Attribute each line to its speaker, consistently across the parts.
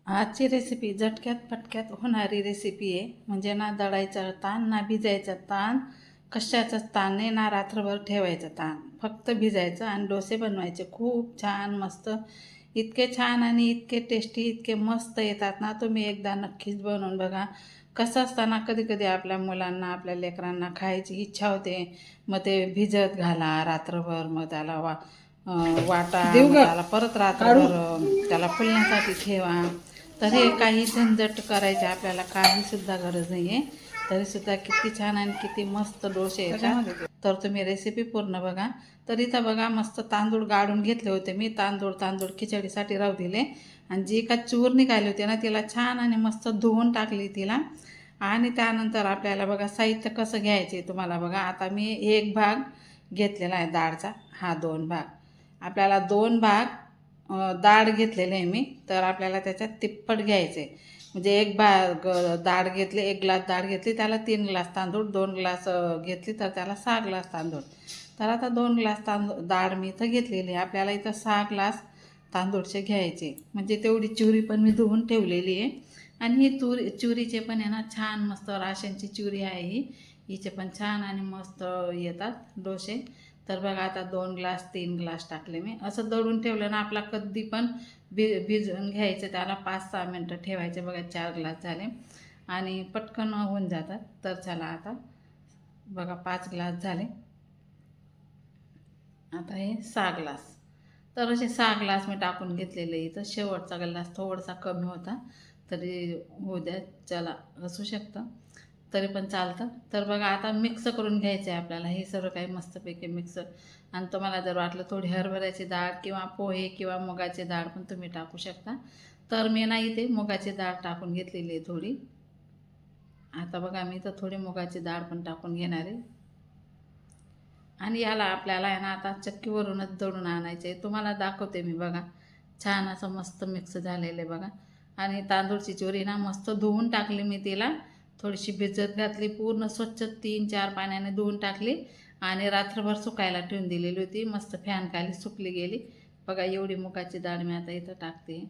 Speaker 1: आजची रेसिपी झटक्यात पटक्यात होणारी रेसिपी आहे. म्हणजे ना दळायचा ताण ना भिजायचा ताण, कशाचाच ताण नाही ना रात्रभर ठेवायचा ताण. फक्त भिजायचं आणि डोसे बनवायचे. खूप छान मस्त, इतके छान आणि इतके टेस्टी, इतके मस्त येतात ना. तुम्ही एकदा नक्कीच बनवून बघा. कसं असताना कधी कधी आपल्या मुलांना आपल्या लेकरांना खायची इच्छा होते, मग ते भिजत घाला रात्रभर, मग त्याला वाटा, मग त्याला परत रात्रभर त्याला फुलण्यासाठी ठेवा. तर हे काही झंझट करायचे आपल्याला काहीसुद्धा गरज नाही आहे. तरीसुद्धा किती छान आणि किती मस्त डोसे येतात. तर तुम्ही रेसिपी पूर्ण बघा. तर इथं बघा मस्त तांदूळ गाळून घेतले होते मी. तांदूळ खिचडीसाठी राहू दिले. आणि जी का चूर निघाली होती ना, तिला छान आणि मस्त धुवून टाकली तिला. आणि त्यानंतर आपल्याला बघा साहित्य कसं घ्यायचे तुम्हाला बघा. आता मी एक भाग घेतलेला आहे डाळचा, हा 2 भाग. आपल्याला 2 भाग डाळ घेतलेले आहे मी. तर आपल्याला त्याच्यात तिप्पट घ्यायचे. म्हणजे एक भाग डाळ घेतली, 1 ग्लास डाळ घेतली, त्याला 3 ग्लास तांदूळ, 2 ग्लास घेतली तर त्याला 6 ग्लास तांदूळ. तर आता 2 ग्लास डाळ मी इथं घेतलेली आहे. आपल्याला इथं 6 ग्लास तांदूळचे घ्यायचे. म्हणजे तेवढी चुरी पण मी धुवून ठेवलेली आहे. आणि ही चुरीचे पण आहे ना छान मस्त राशनची चुरी आहे ही. हिचे पण छान आणि मस्त येतात डोसे. तर बघा आता 2 ग्लास 3 ग्लास टाकले मी. असं दळून ठेवलं ना, आपला कधी पण भिजवून घ्यायचं, त्याला 5-6 मिनटं ठेवायचे. बघा 4 ग्लास झाले आणि पटकन होऊन जातात. तर चला आता बघा 5 ग्लास झाले. आता हे 6 ग्लास. तर असे 6 ग्लास मी टाकून घेतलेले. इथं शेवटचा ग्लास थोडासा कमी होता, तरी होऊ द्या, चला असू शकतं, तरी पण चालतं. तर बघा आता मिक्स करून घ्यायचं आहे आपल्याला हे सर्व काही मस्तपैकी मिक्स. आणि तुम्हाला जर वाटलं थोडी हरभऱ्याची डाळ किंवा पोहे किंवा मुगाची डाळ पण तुम्ही टाकू शकता. तर मी नाही, इथे मुगाची डाळ टाकून घेतलेली आहे थोडी. आता बघा मी तर थोडी मुगाची डाळ पण टाकून घेणार आहे. आणि याला आपल्याला आहे ना आता चक्कीवरूनच दळून आणायचे. तुम्हाला दाखवते मी बघा. छान असं मस्त मिक्स झालेलं आहे बघा. आणि तांदूळची चुरी ना मस्त धुवून टाकली मी तिला. थोडीशी भिजत घातली, पूर्ण स्वच्छ 3-4 पाण्याने धुवून टाकली आणि रात्रभर सुकायला ठेवून दिलेली होती. मस्त फॅन खाली सुकली गेली. बघा एवढी मुगाची डाळ मी आता इथं टाकते.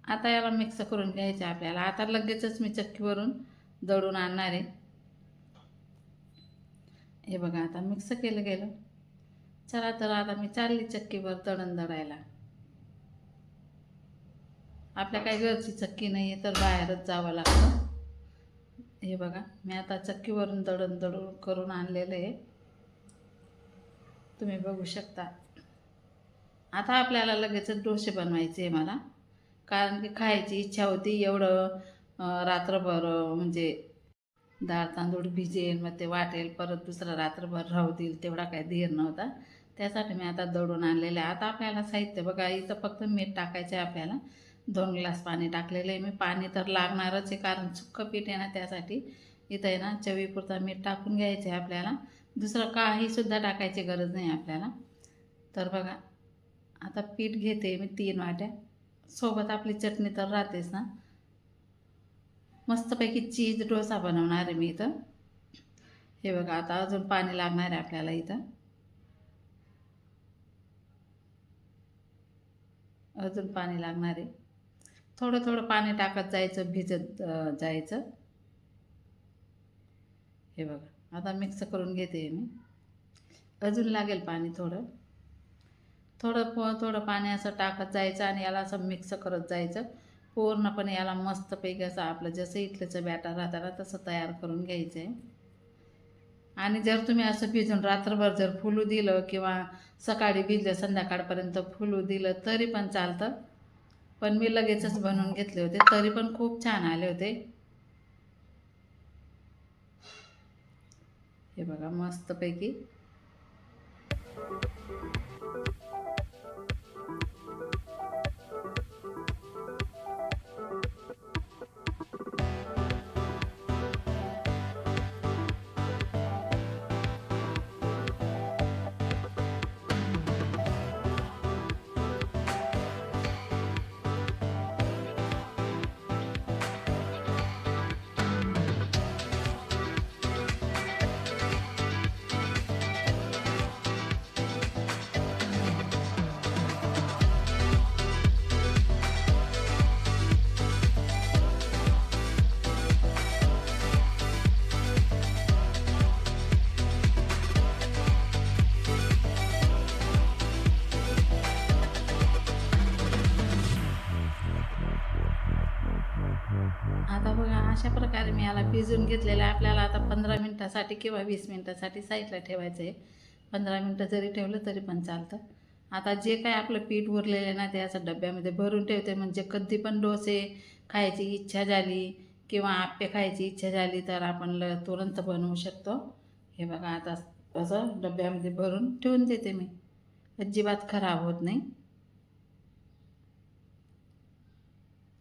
Speaker 1: आता याला मिक्स करून घ्यायचे आपल्याला. आता लगेचच मी चक्कीवरून दळून आणणार आहे. हे बघा आता मिक्स केलं गेलं. चला तर आता मी चालली चक्कीवर दळण दळायला. आपल्या काही घरची चक्की नाही आहे, तर बाहेरच जावं लागतं. हे बघा मी आता चक्कीवरून दळून करून आणलेलं आहे, तुम्ही बघू शकता. आता आपल्याला लगेचच डोसे बनवायचे आहे मला, कारण की खायची इच्छा होती. एवढं रात्रभर म्हणजे डाळ तांदूळ भिजेल, मग ते वाटेल, परत दुसरा रात्रभर राहू देईल, तेवढा काही धीर नव्हता. त्यासाठी मी आता दळून आणलेलं आहे. आता आपल्याला साहित्य बघा. इथं फक्त मीठ टाकायचं आहे आपल्याला. 2 ग्लास पाणी टाकलेलं आहे मी. पाणी तर लागणारच आहे, कारण सुक्कं पीठ आहे ना, त्यासाठी इथं आहे ना चवीपुरता मीठ टाकून घ्यायचं आहे आपल्याला. दुसरं काहीसुद्धा टाकायची गरज नाही आपल्याला. तर बघा आता पीठ घेते मी 3 वाट्या. सोबत आपली चटणी तर राहतेच ना. मस्तपैकी चीज डोसा बनवणार आहे मी इथं. हे बघा आता अजून पाणी लागणार आहे आपल्याला इथं. अजून पाणी लागणार आहे. थोडं थोडं पाणी टाकत जायचं, भिजत जायचं. हे बघा आता मिक्स करून घेते मी. अजून लागेल पाणी थोडं थोडं पाणी असं टाकत जायचं आणि याला असं मिक्स करत जायचं. पूर्णपणे याला मस्तपैकी असं आपलं जसं इडलीचं बॅटर राहतं ना, तसं तयार करून घ्यायचं आहे. आणि जर तुम्ही असं भिजून रात्रभर जर फुलू दिलं किंवा सकाळी भिजलं संध्याकाळपर्यंत फुलू दिलं तरी पण चालतं. पण मी लगेचच बनवून घेतले होते, तरी पण खूप छान आले होते. हे बघा मस्तपैकी. अशा प्रकारे मी याला भिजून घेतलेलं आहे. आपल्याला आता 15 मिनटासाठी किंवा 20 मिनटासाठी साईडला ठेवायचं आहे. 15 मिनटं जरी ठेवलं तरी पण चालतं. आता जे काय आपलं पीठ उरलेलं आहे ना ते असं डब्यामध्ये भरून ठेवते, म्हणजे कधी पण डोसे खायची इच्छा झाली किंवा आप्पे खायची इच्छा झाली तर आपण तुरंत बनवू शकतो. हे बघा आता असं डब्यामध्ये भरून ठेवून देते मी, अजिबात खराब होत नाही.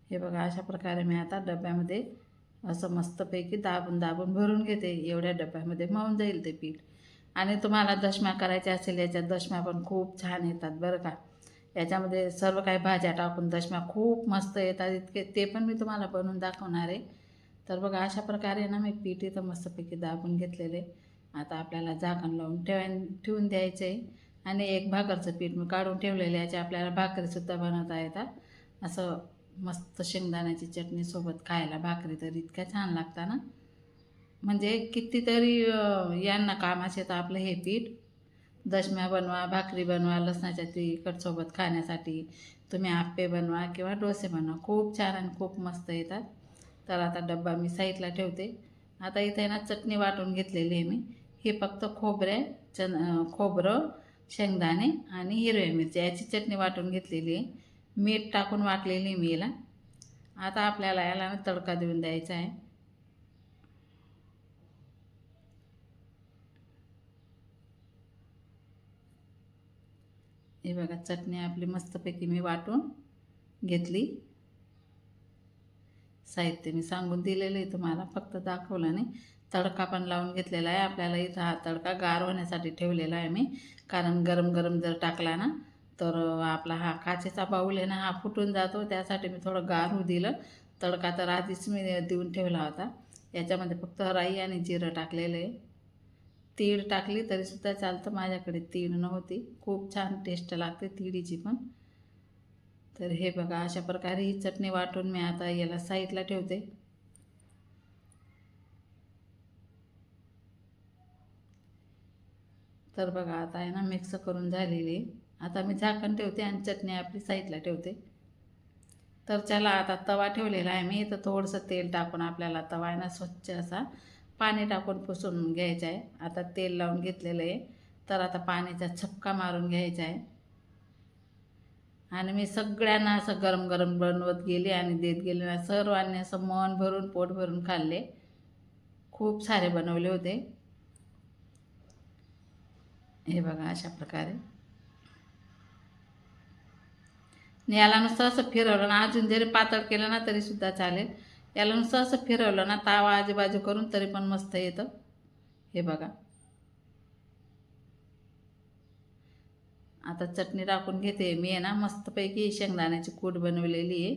Speaker 1: हे बघा अशा प्रकारे मी आता डब्यामध्ये असं मस्तपैकी दाबून दाबून भरून घेते. एवढ्या डब्यामध्ये मळून जाईल ते पीठ. आणि तुम्हाला दशम्या करायच्या असेल, याच्यात दशम्या पण खूप छान येतात बरं का. याच्यामध्ये सर्व काही भाज्या टाकून दशम्या खूप मस्त येतात. इतके ते पण मी तुम्हाला बनवून दाखवणार आहे. तर बघा अशा प्रकारे ना मी पीठ इथं मस्तपैकी दाबून घेतलेले. आता आपल्याला झाकण लावून ठेवून द्यायचं आहे. आणि एक भाकरचं पीठ मी काढून ठेवलेलं, याच्या आपल्याला भाकरीसुद्धा बनवता येतात. असं मस्त शेंगदाण्याची चटणीसोबत खायला भाकरी तर इतक्या छान लागतात ना, म्हणजे कितीतरी यांना कामाचं येतं आपलं हे पीठ. दशम्या बनवा, भाकरी बनवा, लसणाच्या तिखटसोबत खाण्यासाठी. तुम्ही आप्पे बनवा किंवा डोसे बनवा, खूप छान आणि खूप मस्त येतात. तर आता डब्बा मी साईडला ठेवते. आता इथे ना चटणी वाटून घेतलेली आहे मी. हे फक्त खोबरं, शेंगदाणे आणि हिरव्या मिरच्या याची चटणी वाटून घेतलेली आहे. मीठ टाकून वाटलेली मी याला. आता आपल्याला याला ना तडका देऊन द्यायचा आहे. हे बघा चटणी आपली मस्तपैकी मी वाटून घेतली. साहित्य मी सांगून दिलेलं आहे तुम्हाला, फक्त दाखवलं नाही. तडका पण लावून घेतलेला आहे. आपल्याला इथं हा तडका गार होण्यासाठी ठेवलेला आहे मी, कारण गरम गरम जर टाकला ना तर आपला हा काचेचा बाऊल आहे ना हा फुटून जातो. त्यासाठी मी थोडं गार होऊ दिलं. तडका तर आधीच मी देऊन ठेवला होता. याच्यामध्ये फक्त राई आणि जिरं टाकलेलं आहे. तीळ टाकली तरीसुद्धा चालतं, माझ्याकडे तीळ नव्हती. खूप छान टेस्ट लागते तिळीची पण. तर हे बघा अशा प्रकारे ही चटणी वाटून मी आता याला साईडला ठेवते. तर बघा आता आहे ना मिक्स करून झालेली. आता मी झाकण ठेवते आणि चटणी आपली साईडला ठेवते. तर चला आता तवा ठेवलेला आहे मी. तर थोडंसं तेल टाकून आपल्याला तवा आहे ना स्वच्छ असा पाणी टाकून पुसून घ्यायचा आहे. आता तेल लावून घेतलेलं आहे. तर आता पाण्याचा छपका मारून घ्यायचा आहे. आणि मी सगळ्यांना असं गरम गरम बनवत गेले आणि देत गेले ना, सर्वांनी असं मन भरून पोट भरून खाल्ले. खूप सारे बनवले होते. हे बघा अशा प्रकारे. याला नुसतं असं फिरवलं ना, अजून जरी पातळ केलं ना तरीसुद्धा चालेल. याला नुसतं असं फिरवलं ना तावा आजूबाजू करून तरी पण मस्त येतं. हे बघा आता चटणी टाकून घेते मी आहे ना. मस्तपैकी शेंगदाण्याची कूट बनवलेली आहे.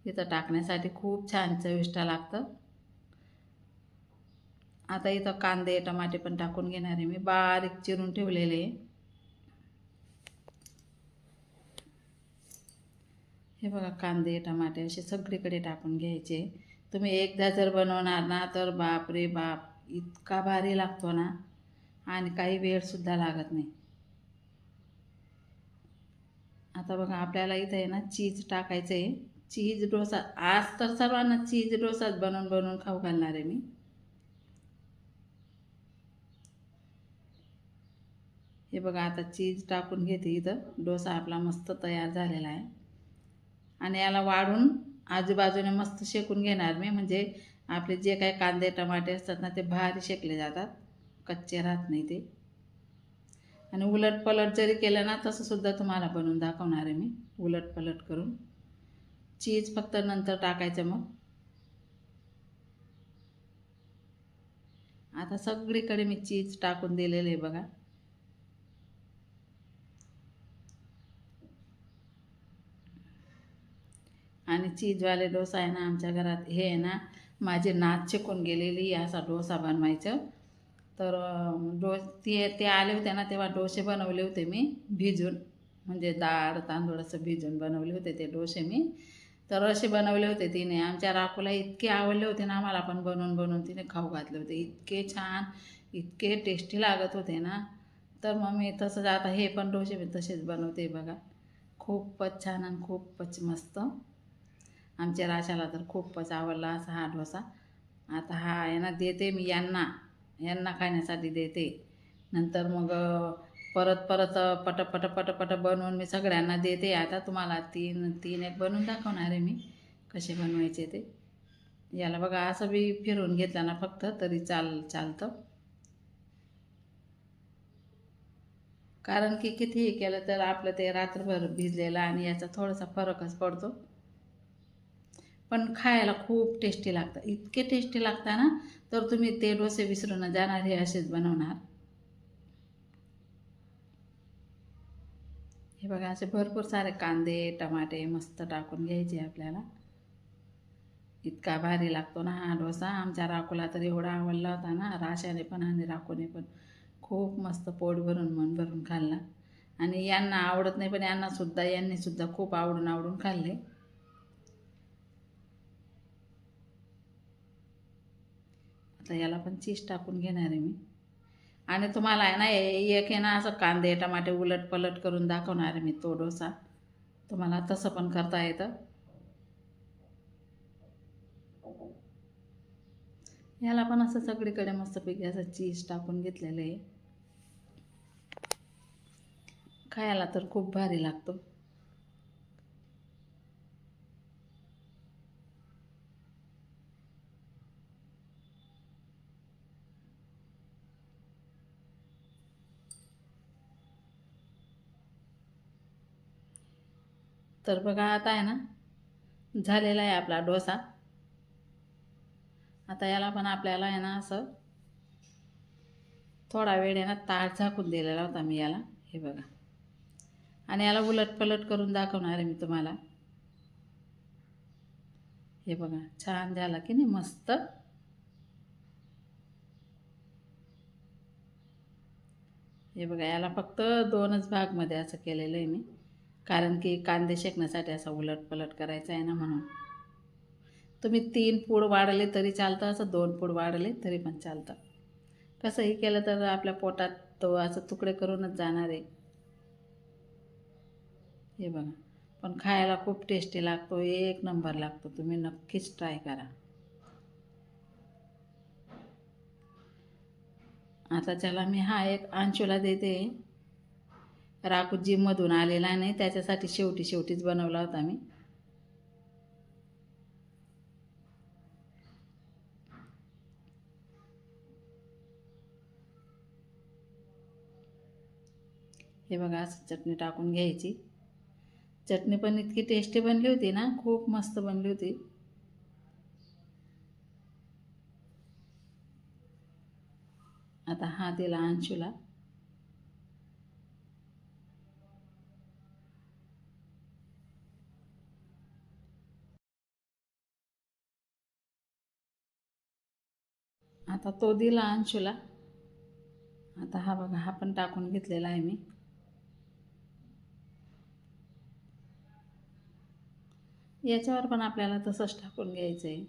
Speaker 1: इथं टाकण्यासाठी खूप छान चविष्ट लागतं. आता इथं कांदे टमाटे पण टाकून घेणार आहे मी, बारीक चिरून ठेवलेले. हे बघा कांदे टमाटे असे सगळीकडे टाकून घ्यायचे. तुम्ही एकदा जर बनवणार ना तर बाप रे बाप, इतका भारी लागतो ना आणि काही वेळसुद्धा लागत नाही. आता बघा आपल्याला इथं आहे ना चीज टाकायचं आहे. चीज डोसा, आज तर सर्वांना चीज डोसाच बनवून बनवून खाऊ घालणार आहे मी. हे बघा आता चीज टाकून घेते. इथं डोसा आपला मस्त तयार झालेला आहे. आणि याला वाढून आजूबाजूने मस्त शेकून घेणार मी, म्हणजे आपले जे काही कांदे टमाटे असतात ना ते भारी शेकले जातात, कच्चे राहत नाही ते. आणि उलट पलट जरी केलं ना तसंसुद्धा तुम्हाला बनवून दाखवणार आहे मी, उलट पलट करून. चीज फक्त नंतर टाकायचं मग. आता सगळीकडे मी चीज टाकून दिलेलं आहे बघा. आणि चीजवाले डोसा आहे ना आमच्या घरात, हे आहे ना माझी नात शिकून गेलेली असा डोसा बनवायचं. तर ते आले होते ना तेव्हा डोसे बनवले होते मी भिजून, म्हणजे डाळ तांदूळ असं भिजून बनवले होते ते डोसे मी. तर असे बनवले होते तिने. आमच्या राखूला इतके आवडले होते ना, आम्हाला पण बनवून बनवून तिने खाऊ घातले होते. इतके छान इतके टेस्टी लागत होते ना. तर मग मी तसंच आता हे पण डोसे मी तसेच बनवते बघा. खूपच छान आणि खूपच मस्त. आमच्या राशाला तर खूपच आवडला असा हा डोसा. आता हा आहे ना देते मी यांना खाण्यासाठी देते. नंतर मग परत परत पट पट बनवून मी सगळ्यांना देते. आता तुम्हाला तीन तीन एक बनवून दाखवणार आहे मी कसे बनवायचे ते. याला बघा असं बी फिरवून घेतलं ना फक्त तरी चालतं. कारण की कितीही केलं तर आपलं ते रात्रभर भिजलेलं आणि याचा थोडासा फरकच पडतो. पण खायला खूप टेस्टी लागतं. इतके टेस्टी लागतं ना तर तुम्ही ते डोसे विसरून जाणार. हे असेच बनवणार. हे बघा असे भरपूर सारे कांदे टमाटे मस्त टाकून घ्यायचे आपल्याला. इतका भारी लागतो ना हा डोसा. आमच्या राखूला तर एवढा आवडला होता ना, राशाने पण आणि राखूने पण खूप मस्त पोट भरून मन भरून खाल्ला. आणि यांना आवडत नाही पण यांनी सुद्धा खूप आवडून खाल्ले. आता याला पण चीज टाकून घेणार आहे मी. आणि तुम्हाला आहे ना एक आहे ना असं कांदे टमाटे उलट पलट करून दाखवणार आहे मी तो डोसा. तुम्हाला तसं पण करता येतं. याला पण असं सगळीकडे मस्तपैकी असं चीज टाकून घेतलेलं आहे. खायला तर खूप भारी लागतो. तर बघा आता आहे ना झालेला आहे आपला डोसा. आता याला पण आपल्याला आहे ना असं थोडा वेळ आहे ना ताट झाकून दिलेला होता मी याला. हे बघा. आणि याला उलट पलट करून दाखवणार आहे मी तुम्हाला. हे बघा छान झाला की नाही मस्त. हे बघा याला फक्त 2च भागमध्ये असं केलेलं आहे मी. कारण की कांदे शेकण्यासाठी असं उलट पलट करायचं आहे ना म्हणून. तुम्ही 3 पूड वाढले तरी चालतं, असं 2 पूड वाढले तरी पण चालतं. कसंही केलं तर आपल्या पोटात तो असं तुकडे करूनच जाणार आहे. हे बघा. पण खायला खूप टेस्टी लागतो. एक नंबर लागतो. तुम्ही नक्कीच ट्राय करा. आता त्याला मी हा एक अंशूला देते. राखू जिममधून आलेला नाही त्याच्यासाठी शेवटीच बनवला होता मी. हे बघा असं चटणी टाकून घ्यायची. चटणी पण इतकी टेस्टी बनली होती ना, खूप मस्त बनली होती. आता हा दिला अंशूला. आता तो दिला अंशूला. आता हा बघा हा पण टाकून घेतलेला आहे मी. याच्यावर पण आपल्याला तसंच टाकून घ्यायचं आहे.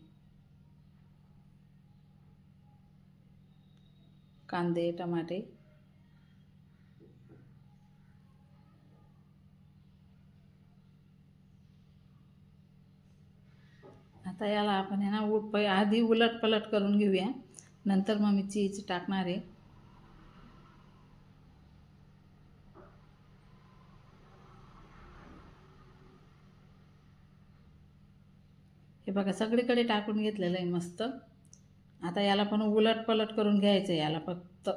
Speaker 1: कांदे टमाटे. आता याला आपण आहे ना आधी उलट पलट करून घेऊया. नंतर मग मी चीज टाकणार आहे. हे बघा सगळीकडे टाकून घेतलेलं आहे मस्त. आता याला पण उलट पलट करून घ्यायचं आहे याला फक्त.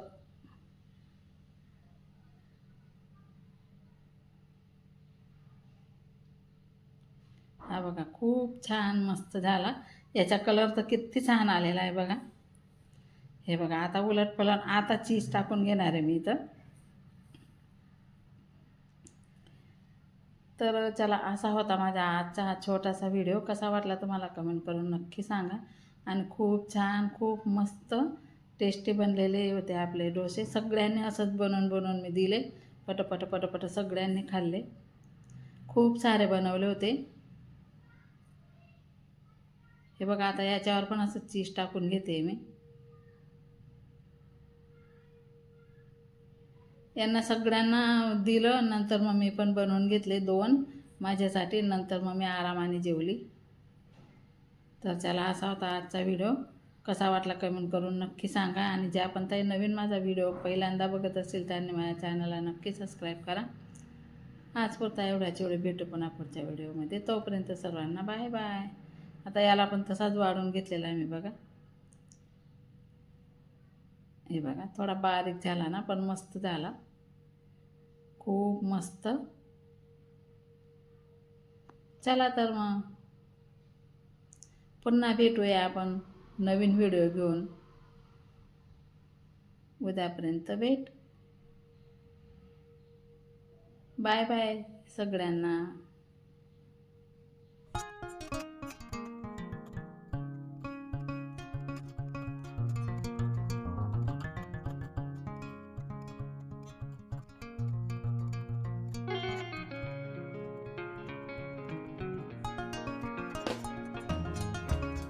Speaker 1: हा बघा खूप छान मस्त झाला. याचा कलर तर किती छान आलेला आहे बघा. हे बघा आता उलट पलट आता चीज टाकून घेणार आहे मी इथं. तर चला असा होता माझा आजचा हा छोटासा व्हिडिओ. कसा वाटला तुम्हाला कमेंट करून नक्की सांगा. आणि खूप छान खूप मस्त टेस्टी बनलेले होते आपले डोसे. सगळ्यांनी असंच बनवून मी दिले. पट सगळ्यांनी खाल्ले. खूप सारे बनवले होते. हे बघा आता याच्यावर पण असं चीज टाकून घेते मी. यांना सगळ्यांना दिलं. नंतर मग मी पण बनवून घेतले 2 माझ्यासाठी. नंतर मग मी आरामाने जेवली. तर चला असा होता आजचा व्हिडिओ. कसा वाटला कमेंट करून नक्की सांगा. आणि ज्या पण ताई नवीन माझा व्हिडिओ पहिल्यांदा बघत असेल त्यांनी माझ्या चॅनलला नक्की सबस्क्राईब करा. आज पुरता एवढ्याच एवढे भेटू पुन्हा पुढच्या व्हिडिओमध्ये. तोपर्यंत सर्वांना बाय बाय. आता याला पण तसाच वाढून घेतलेला आहे मी बघा. हे बघा थोडा बारीक झाला ना पण मस्त झाला, खूप मस्त. चला तर मग पुन्हा भेटूया आपण नवीन व्हिडिओ घेऊन. उद्यापर्यंत भेट. बाय बाय सगळ्यांना.